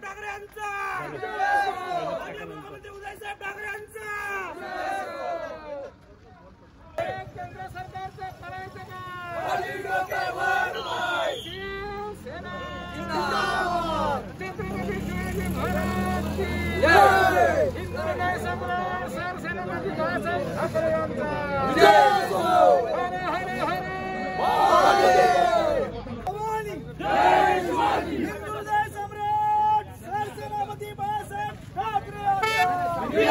ठाकरे यांचा मुख्यमंत्री उदयसाहेब ठाकरे यांचा केंद्र सरकारचं करायचं काय शिवसेना जिंदाबाद छत्रपती शिवाजी महाराज की जय हिंदुराय सम्राट सरसेनापती बाळासाहेब ठाकरे यांचा जय हर हर हर महादेव भवानी जय शिवाजी हिंदुराय सम्राट सरसेनापती बाळासाहेब ठाकरे यांचा जय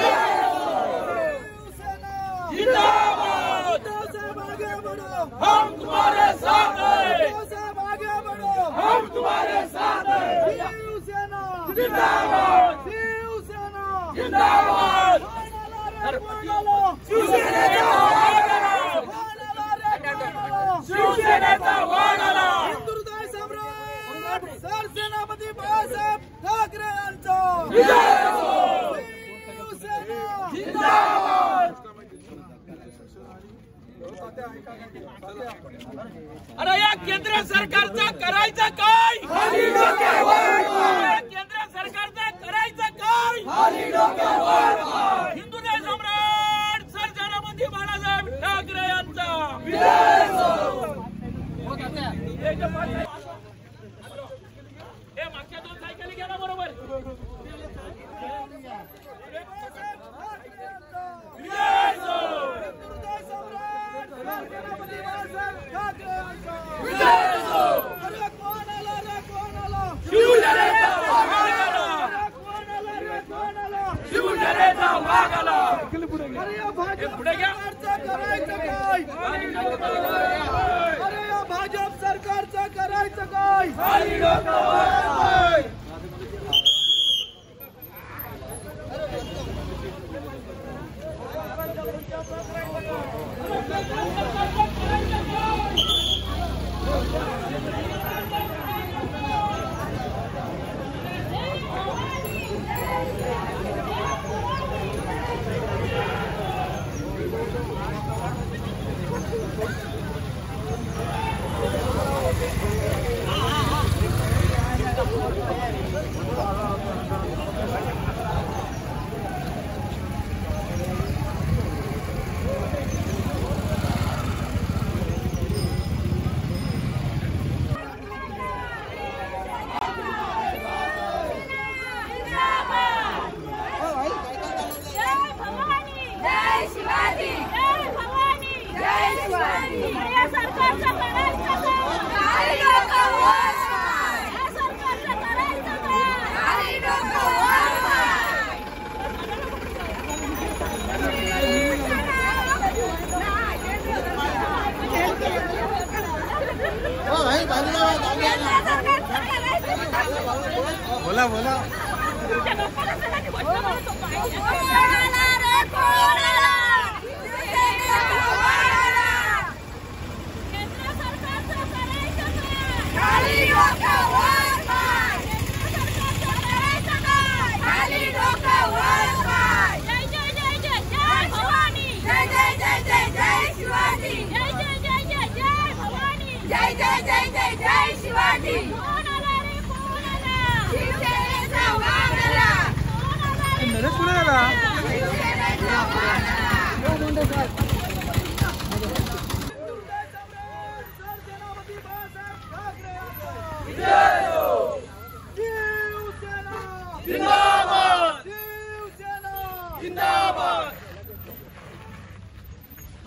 शिवसेना जिंदाबाद साहब आगे बढ़ो हम तुम्हारे साथ हैं साहब आगे बढ़ो हम तुम्हारे साथ हैं शिवसेना जिंदाबाद शिवसेना जिंदाबाद शिवसेनेचा वाण आला हिंदुराय सम्राट सरसेनापती बाळासाहेब ठाकरे यांचा शिवसेना जिंदाबाद अरे या केंद्र सरकारचा करायचं काय खाली डोक्यावर केंद्र सरकारचा करायचं काय खाली डोक्यावर हिंदुराय सम्राट सरसेनापती बाळासाहेब ठाकरे यांचा मागच्या दोन सायकली घ्या ना बरोबर पुढे घ्या करायचं काय अरे या भाजप सरकारचं करायचं काय बोला बोला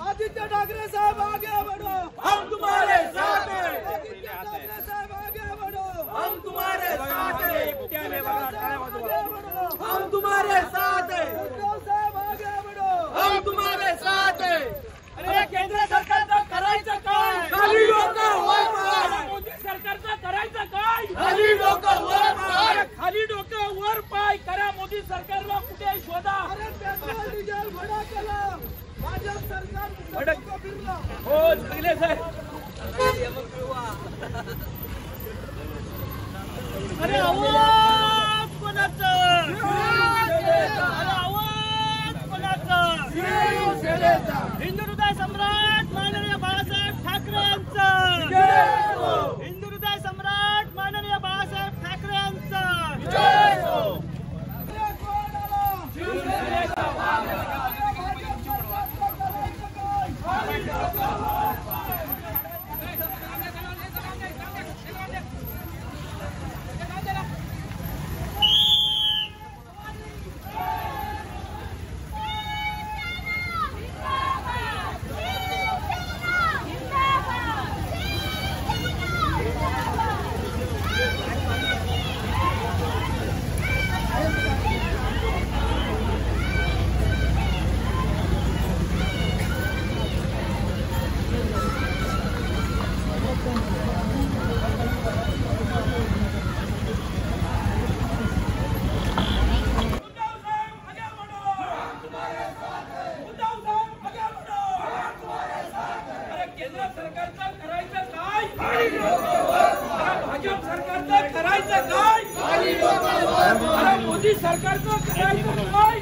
आदित्य ठाकरे साहब आगे बढ़ो हम तुम्हारे साथ हैं आदित्य ठाकरे साहब आगे बढ़ो हम तुम्हारे साथ हैं हम तुम्हारे साथ हैं उद्धव साहब आगे बढ़ो हम तुम्हारे साथ हैं अरे केंद्र सरकारचं करायचं काय खाली डोकं वर पाय मोदी सरकारचं करायचं काय खाली डोकं वर पाय खाली डोकं वर पाय करा मोदी सरकारला कुठे शोधा अरे पेट्रोल डिझेल भडा केला भाजप सरकार फिरला हो पहिले साहेब अरे आवाज कोणाचा आवाज कोणाचा हिंदुराय सम्राट माननीय बाळासाहेब ठाकरे यांचा हिंदुराय सम्राट माननीय बाळासाहेब ठाकरे यांचा केंद्र सरकारचं करायचं काय? भाजप सरकारचं करायचं काय? मोदी सरकारचं करायचं काय?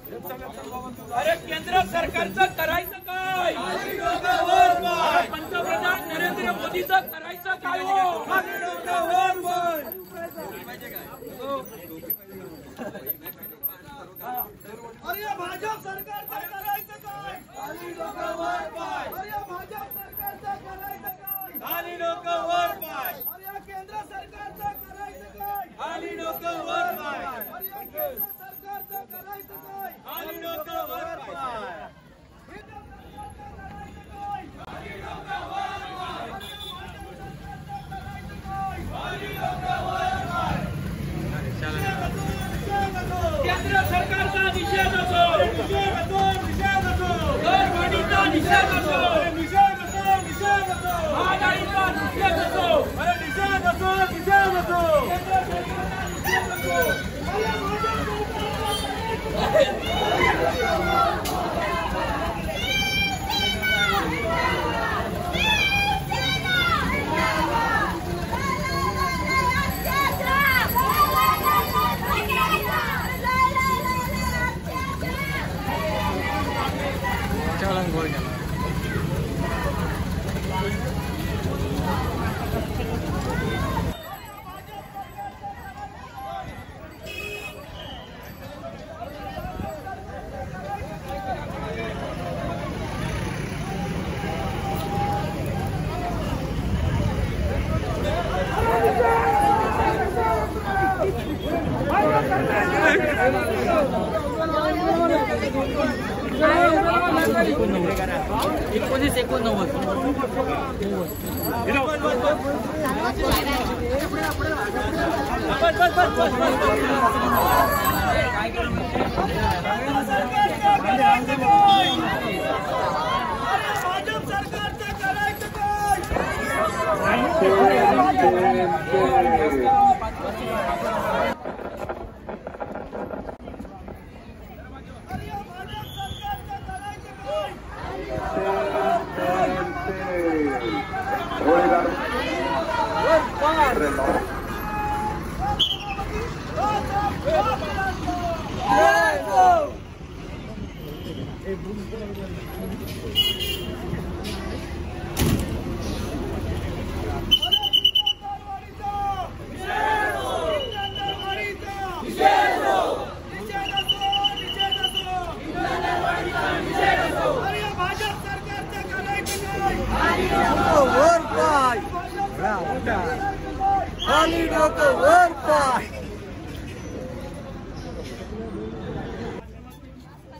अरे केंद्र सरकारचं करायचं काय? पंतप्रधान नरेंद्र मोदीचं करायचं काय? अरे भाजप सरकारचं करायचं काय? अरे भाजप सरकारचं करायचं काय? खाली डोकं वर पाय, अरे केंद्र सरकारचं करायचं काय? खाली डोकं वर पाय, अरे केंद्र सरकारचं करायचं काय? खाली डोकं वर पाय. केंद्र सरकारचं करायचं काय? केंद्र सरकारचा निषेध असो, दरवाढीचा निषेध असो, महागाईचा निषेध असो,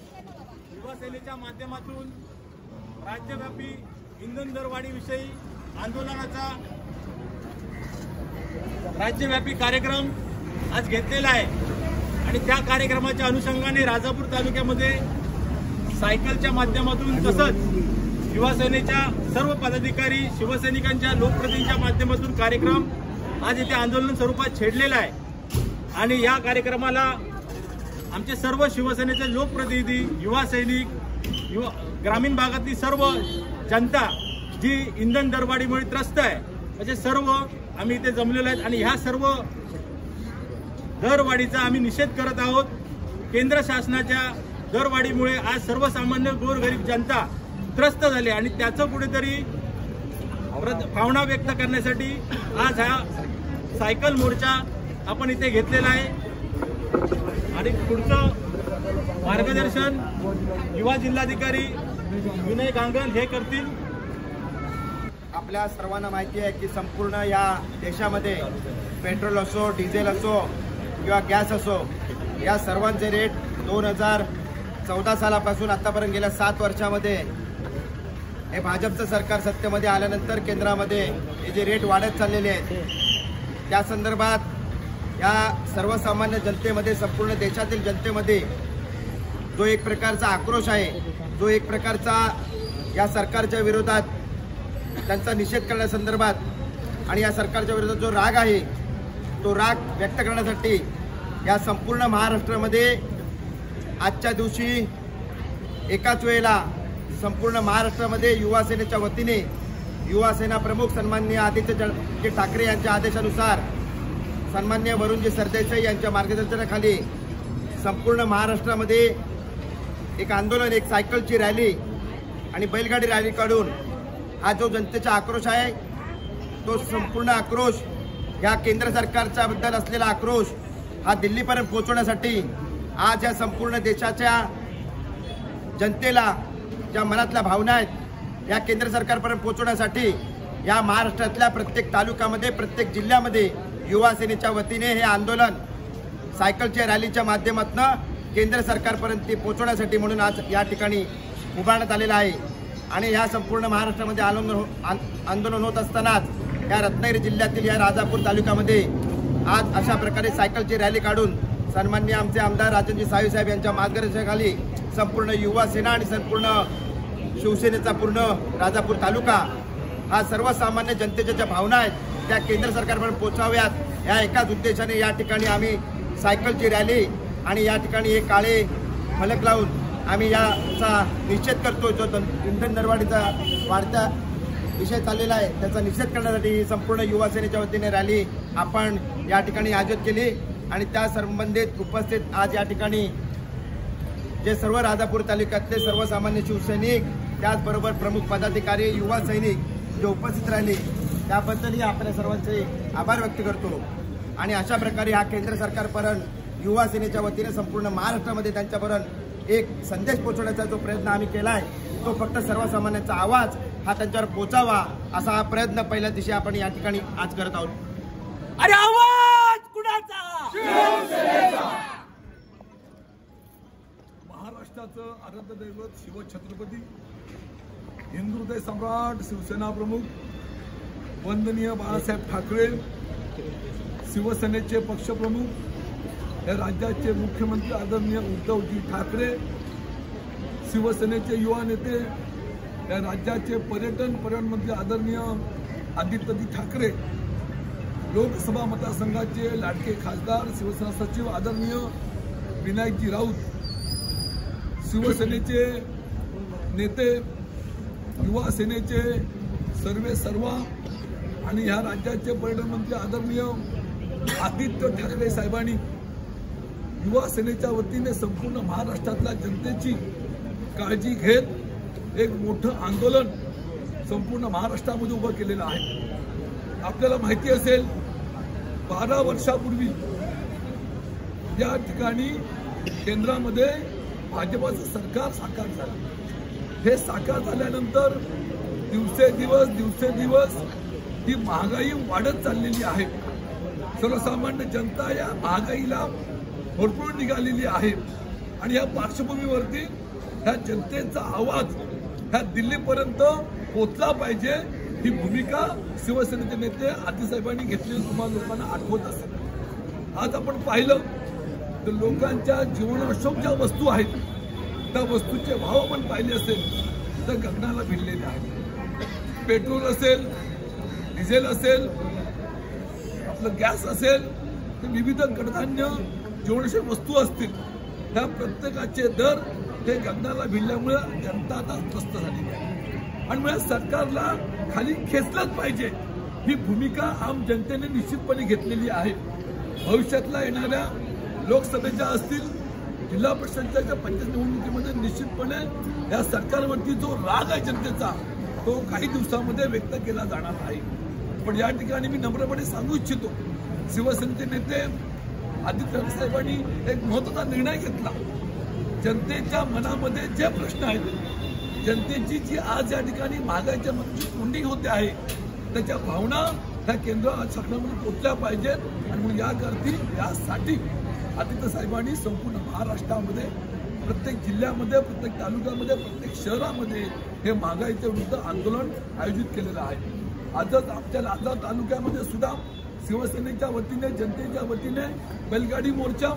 शिवसेनेच्या माध्यमातून राज्यव्यापी इंधन दरवाढीविषयी आंदोलनाचा राज्यव्यापी कार्यक्रम आज घेतलेला आहे आणि त्या कार्यक्रमाच्या अनुषंगाने राजापूर तालुक्यामध्ये सायकलच्या माध्यमातून तसंच शिवसेनेच्या सर्व पदाधिकारी शिवसैनिकांच्या लोकप्रतिनिधींच्या माध्यमातून कार्यक्रम आज इथे आंदोलन स्वरूपात छेडलेला आहे आणि या कार्यक्रमाला आमचे सर्व शिवसेनेचे लोकप्रतिनिधी युवा सैनिक ग्रामीण भागातली सर्व जनता जी इंधन दरवाढीमुळे त्रस्त आहे म्हणजे सर्व आम्ही इथे जमलेलो आहेत आणि ह्या सर्व दरवाढीचा आम्ही निषेध करत आहोत। केंद्र शासनाच्या दरवाढीमुळे आज सर्वसामान्य गोरगरीब जनता त्रस्त झाली आणि त्याचं कुठेतरी भावना व्यक्त करण्यासाठी आज हा सायकल मोर्चा आपण इथे घेतलेला आहे आणि पुढचं मार्गदर्शन युवा जिल्हाधिकारी विनय गांगल हे करतील. आपल्या सर्वांना माहिती आहे की संपूर्ण या देशामध्ये पेट्रोल असो, डिझेल असो किंवा गॅस असो, या सर्वांचे रेट 2014 सालापासून आतापर्यंत गेल्या 7 वर्षामध्ये हे भाजपचं सरकार सत्तेमध्ये आल्यानंतर केंद्रामध्ये हे जे रेट वाढत चाललेले आहेत, त्या संदर्भात या सर्वसामान्य जनतेमध्ये, संपूर्ण देशातील जनतेमध्ये जो एक प्रकारचा आक्रोश आहे, जो एक प्रकारचा या सरकारच्या विरोधात त्यांचा निषेध करण्यासंदर्भात आणि या सरकारच्या विरोधात जो राग आहे, तो राग व्यक्त करण्यासाठी या संपूर्ण महाराष्ट्रामध्ये आजच्या दिवशी एकाच वेळेला संपूर्ण महाराष्ट्रामध्ये युवा सेनेच्या वतीने युवा सेना प्रमुख सन्माननीय आदित्य ठाकरे यांच्या आदेशानुसार सन्माननीय वरुणजी सरदेसाई यांच्या मार्गदर्शनाखाली संपूर्ण महाराष्ट्रामध्ये एक आंदोलन, एक सायकलची रॅली आणि बैलगाडी रॅली काढून हा जो जनतेचा आक्रोश आहे, तो संपूर्ण आक्रोश या केंद्र सरकारच्या बद्दल असलेला आक्रोश हा दिल्लीपर्यंत पोहोचवण्यासाठी आज या संपूर्ण देशाच्या जनतेला ज्या मनातल्या भावना आहेत या केंद्र सरकारपर्यंत पोहोचवण्यासाठी या महाराष्ट्रातल्या प्रत्येक तालुक्यामध्ये, प्रत्येक जिल्ह्यामध्ये युवा सेनेच्या वतीने हे आंदोलन सायकलच्या रॅलीच्या माध्यमातून केंद्र सरकारपर्यंत ते पोहोचवण्यासाठी म्हणून आज या ठिकाणी उभारण्यात आलेलं आहे. आणि या संपूर्ण महाराष्ट्रामध्ये आंदोलन होत असतानाच या रत्नागिरी जिल्ह्यातील या राजापूर तालुक्यामध्ये आज अशा प्रकारे सायकलची रॅली काढून सन्माननीय आमचे आमदार राजनजी साहेब यांच्या मार्गदर्शनाखाली संपूर्ण युवा सेना आणि संपूर्ण शिवसेनेचा पूर्ण राजापूर तालुका हा सर्वसामान्य जनतेच्या ज्या भावना आहेत त्या केंद्र सरकारपर्यंत पोहोचाव्यात या एकाच उद्देशाने या ठिकाणी आम्ही सायकलची रॅली आणि या ठिकाणी हे काळे फलक लावून आम्ही याचा निषेध करतो. जो इंधन दरवाढीचा वाढता विषय चाललेला आहे त्याचा निषेध करण्यासाठी ही संपूर्ण युवा सेनेच्या वतीने रॅली आपण या ठिकाणी आयोजित केली आणि त्या संबंधित उपस्थित आज या ठिकाणी जे सर्व राजापूर तालुक्यातले सर्वसामान्य शिवसैनिक, त्याचबरोबर प्रमुख पदाधिकारी, युवा सैनिक जे उपस्थित राहिले त्याबद्दलही आपल्या सर्वांचे आभार व्यक्त करतो. आणि अशा प्रकारे हा केंद्र सरकारपर्यंत युवा सेनेच्या वतीने संपूर्ण महाराष्ट्रामध्ये त्यांच्यापर्यंत एक संदेश पोहोचवण्याचा जो प्रयत्न आम्ही केला आहे, तो फक्त सर्वसामान्यांचा आवाज हा त्यांच्यावर पोहोचावा असा हा प्रयत्न पहिल्या दिवशी आपण या ठिकाणी आज करत आहोत. अरे आवाज कुणाचा? महाराष्ट्राचं आराध्य दैवत शिवछत्रपती, हिंदुहृदय सम्राट, शिवसेना प्रमुख वंदनीय बाळासाहेब ठाकरे, शिवसेनेचे पक्षप्रमुख, या राज्याचे मुख्यमंत्री आदरणीय उद्धवजी ठाकरे, शिवसेनेचे युवा नेते, या राज्याचे पर्यटन मंत्री आदरणीय आदित्यजी ठाकरे, लोकसभा मतदारसंघाचे लाडके खासदार शिवसेना सचिव आदरणीय विनायकजी राऊत, शिवसेनेचे नेते, युवा सेनेचे सर्व आणि ह्या राज्याचे पर्यटन मंत्री आदरणीय आदित्य ठाकरे साहेबांनी युवा सेनेच्या वतीने संपूर्ण महाराष्ट्रातल्या जनतेची काळजी घेत एक मोठं आंदोलन संपूर्ण महाराष्ट्रामध्ये उभं केलेलं आहे. आपल्याला माहिती असेल 12 वर्षापूर्वी या ठिकाणी केंद्रामध्ये भाजपाचं सरकार साकार झालं. हे साकार झाल्यानंतर दिवसेदिवस ही महागाई वाढत चाललेली आहे. सर्वसामान्य जनता या महागाईला भरपूर निघालेली आहे आणि या पार्श्वभूमीवरती ह्या जनतेचा आवाज ह्या दिल्लीपर्यंत पोहोचला पाहिजे ही भूमिका शिवसेनेचे नेते आदिसाहेबांनी घेतलेली तुम्हाला लोकांना आठवत असेल. आज आपण पाहिलं तर लोकांच्या जीवनावश्यक ज्या वस्तू आहेत त्या वस्तूचे भाव आपण पाहिले असेल तर गगनाला भिडलेले आहेत. पेट्रोल असेल, डिझेल असेल, आपलं गॅस असेल, तर विविध कडधान्य जीवनावश्यक वस्तू असतील, त्या प्रत्येकाचे दर हे गगनाला भिडल्यामुळे जनता आता त्रस्त झालेली आहे आणि म्हणजे सरकारला खाली खेचलंच पाहिजे ही भूमिका आम जनतेने निश्चितपणे घेतलेली आहे. भविष्यातल्या येणाऱ्या लोकसभेच्या असतील, जिल्हा परिषदेच्या पंचायत निवडणुकीमध्ये निश्चितपणे या सरकारवरती जो राग आहे जनतेचा तो काही दिवसामध्ये व्यक्त केला जाणार आहे. पण या ठिकाणी मी नम्रपणे सांगू इच्छितो शिवसेनेचे नेते आदित्य ठाकरे साहेबांनी एक महत्त्वाचा निर्णय घेतला. जनतेच्या मनामध्ये जे प्रश्न आहेत, जनतेची जी आज या ठिकाणी महागाईच्या मधली कोंडी होते आहे, त्याच्या भावना ह्या केंद्र शासनामध्ये पोहोचल्या पाहिजेत. आणि म्हणून यासाठी आदित्य साहेबांनी संपूर्ण महाराष्ट्रामध्ये प्रत्येक जिल्ह्यामध्ये, प्रत्येक तालुक्यामध्ये, प्रत्येक शहरामध्ये हे महागाईच्या विरुद्ध आंदोलन आयोजित केलेलं आहे. आजच आमच्या लातूर तालुक्यामध्ये सुद्धा शिवसेनेच्या वतीने, जनतेच्या वतीने बैलगाडी मोर्चा,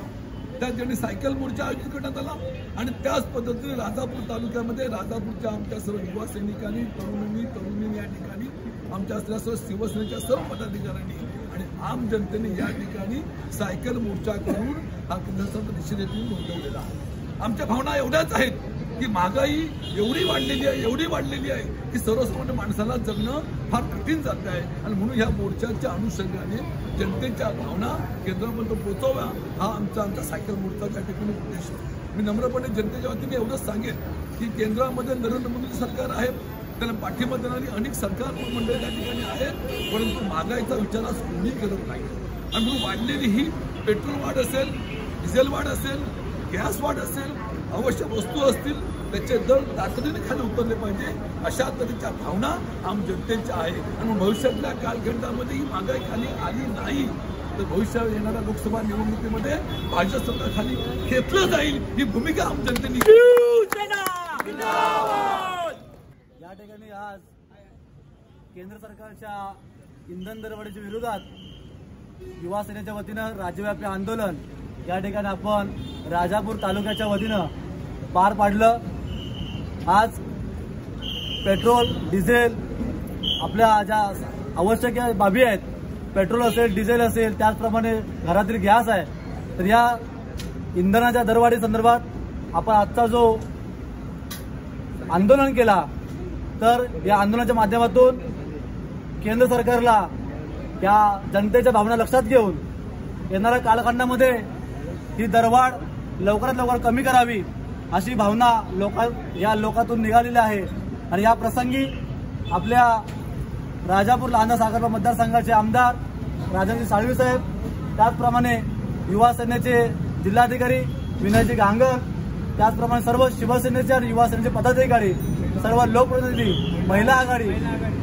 त्या ठिकाणी सायकल मोर्चा आयोजित करण्यात आला. आणि त्याच पद्धतीने राजापूर तालुक्यामध्ये राजापूरच्या आमच्या सर्व युवा सैनिकांनी, तरुणींनी या ठिकाणी आमच्या असलेल्या सर्व शिवसेनेच्या सर्व पदाधिकाऱ्यांनी आणि आम जनतेने या ठिकाणी सायकल मोर्चा करून हा केंद्राचा निषेध नोंदवलेला आहे. आमच्या भावना एवढ्याच आहेत की महागाई एवढी वाढलेली आहे की सर्वसामान्य माणसाला जगणं फार कठीण जात आहे. आणि म्हणून या मोर्चाच्या अनुषंगाने जनतेच्या भावना केंद्रापर्यंत पोहोचव्या हा आमचा सायकल मोर्चा त्या ठिकाणी उद्देश आहे. मी नम्रपणे जनतेच्या वतीने एवढंच सांगेन की केंद्रामध्ये नरेंद्र मोदी सरकार आहे, त्याला पाठिंबा देणारी अनेक सरकार मंडळी त्या ठिकाणी आहेत, परंतु महागाईचा विचार आज कोणी करत नाही. आणि म्हणून वाढलेली ही पेट्रोल वाढ असेल, डिझेल वाढ असेल, गॅस वाढ असेल, आवश्यक वस्तू असतील, त्याचे दर तातडीने खाली उतरले पाहिजे अशा तऱ्हेच्या भावना आम जनतेच्या आहे. आणि भविष्यातल्या कालखंडामध्ये ही महागाई खाली आली नाही तर भविष्यात येणाऱ्या लोकसभा निवडणुकीमध्ये भाजप सरकार खाली घेतलं जाईल ही भूमिका आम जनतेने. या ठिकाणी आज केंद्र सरकारच्या इंधन दरवाढीच्या विरोधात युवा सेनेच्या वतीनं राज्यव्यापी आंदोलन या ठिकाणी आपण राजापूर तालुक्याच्या वतीनं पार पाडलं. आज पेट्रोल, डिझेल आपल्या ज्या आवश्यक बाबी आहेत, पेट्रोल असेल, डिझेल असेल, त्याचप्रमाणे घरातील गॅस आहे, तर या इंधनाच्या दरवाढी संदर्भात आपण आजचा जो आंदोलन केला, तर या आंदोलनाच्या माध्यमातून केंद्र सरकारला या जनतेच्या भावना लक्षात घेऊन येणाऱ्या कालखंडामध्ये ही दरवाढ लवकरात लवकर कमी करावी अशी भावना या लोकातून निघालेली आहे. आणि या प्रसंगी आपल्या राजापूर लहानदा साखरपा मतदारसंघाचे आमदार राजनजी साळवी साहेब, त्याचप्रमाणे युवा सेनेचे जिल्हाधिकारी विनयजी गांगर, त्याचप्रमाणे सर्व शिवसेनेचे आणि युवा सेनेचे पदाधिकारी, सर्व लोकप्रतिनिधी, महिला आघाडी,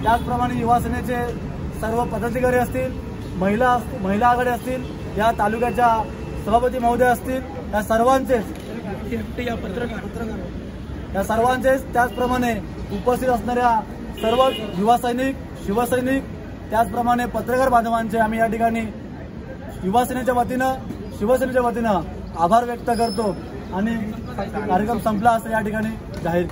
त्याचप्रमाणे युवा सेनेचे सर्व पदाधिकारी असतील, महिला आघाडी असतील, या तालुक्याच्या सभापती महोदय असतील, या सर्वांचेच त्याचप्रमाणे उपस्थित असणाऱ्या सर्व युवा सैनिक, शिवसैनिक, त्याचप्रमाणे पत्रकार बांधवांचे आम्ही या ठिकाणी युवा सेनेच्या वतीनं, शिवसेनेच्या वतीनं आभार व्यक्त करतो आणि कार्यक्रम संपला असं या ठिकाणी जाहीर.